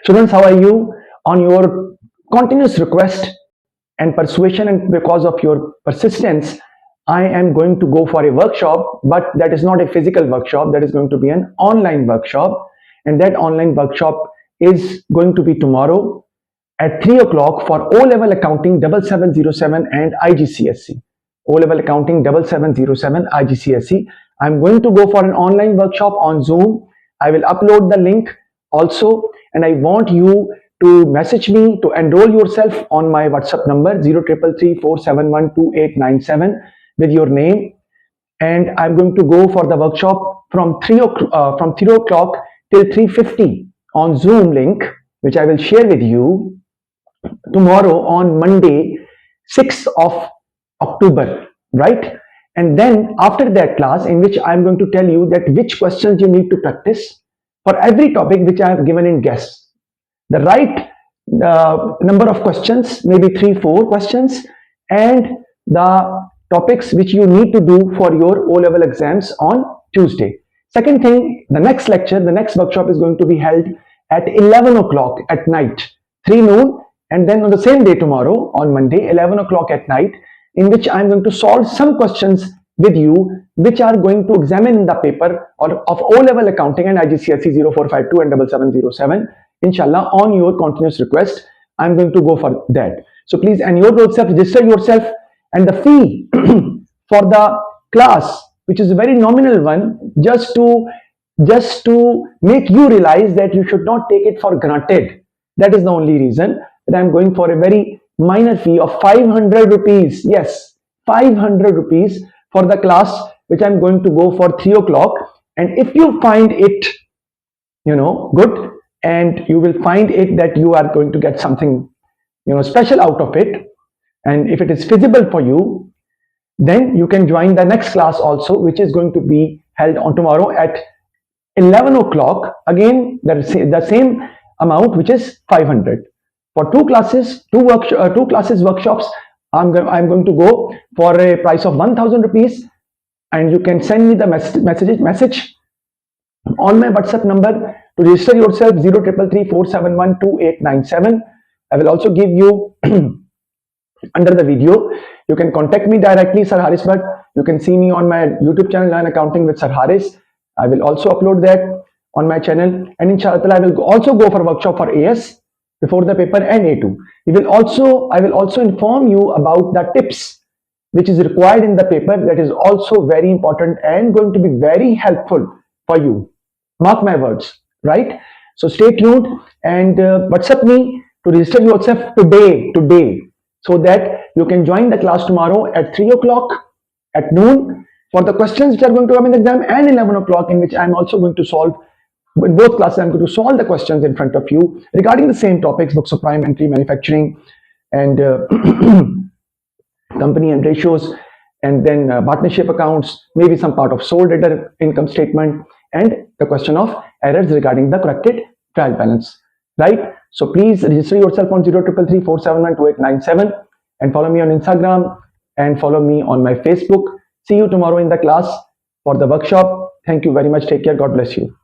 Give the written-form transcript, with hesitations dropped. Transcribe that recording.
Students, how are you? On your continuous request and persuasion, and because of your persistence, I am going to go for a workshop, but that is not a physical workshop, that is going to be an online workshop. And that online workshop is going to be tomorrow at 3 o'clock for O level accounting 7707 and IGCSE. O level accounting 7707 IGCSE. I'm going to go for an online workshop on Zoom. I will upload the link also, and I want you to message me to enroll yourself on my WhatsApp number 033347128897 with your name. And I'm going to go for the workshop from 3 o'clock till 3:50 on Zoom link, which I will share with you tomorrow on Monday, 6th of October, right? And then after that class, in which I'm going to tell you that which questions you need to practice for every topic which I have given in guests. The right number of questions, maybe 3-4 questions, and the topics which you need to do for your O-level exams on Tuesday. Second thing, the next lecture, the next workshop is going to be held at 11 o'clock at night, 3 noon, and then on the same day tomorrow, on Monday, 11 o'clock at night, in which I'm going to solve some questions with you, which are going to examine the paper of O-level accounting and IGCSE 0452 and 7707. Inshallah, on your continuous request, I'm going to go for that. So please enroll yourself, register yourself, and the fee for the class, which is a very nominal one, just to make you realize that you should not take it for granted. That is the only reason that I'm going for a very minor fee of 500 rupees. Yes, 500 rupees for the class, which I'm going to go for 3 o'clock. And if you find it, good, and you will find it that you are going to get something, special out of it, and if it is feasible for you, then you can join the next class also, which is going to be held on tomorrow at 11 o'clock. Again, the same amount, which is 500 for two classes, workshops. I'm going to go for a price of 1000 rupees, and you can send me the message on my WhatsApp number to register yourself 033347128897. I will also give you under the video. You can contact me directly, Sir Haris Bhatt. You can see me on my YouTube channel, Learn Accounting with Sir Haris. I will also upload that on my channel, and inshallah I will also go for a workshop for AS before the paper and A2. I will also inform you about the tips which is required in the paper. That is also very important and going to be very helpful for you. Mark my words, right? So stay tuned and WhatsApp me to register yourself today, so that you can join the class tomorrow at 3 o'clock at noon for the questions which are going to come in the exam, and 11 o'clock, in which I'm also going to solve. In both classes, I'm going to solve the questions in front of you regarding the same topics: books of prime entry, manufacturing, and company and ratios, and then partnership accounts, maybe some part of sole trader income statement, and the question of errors regarding the corrected trial balance, right? So please register yourself on 033347128897 and follow me on Instagram and follow me on my Facebook. See you tomorrow in the class for the workshop. Thank you very much. Take care. God bless you.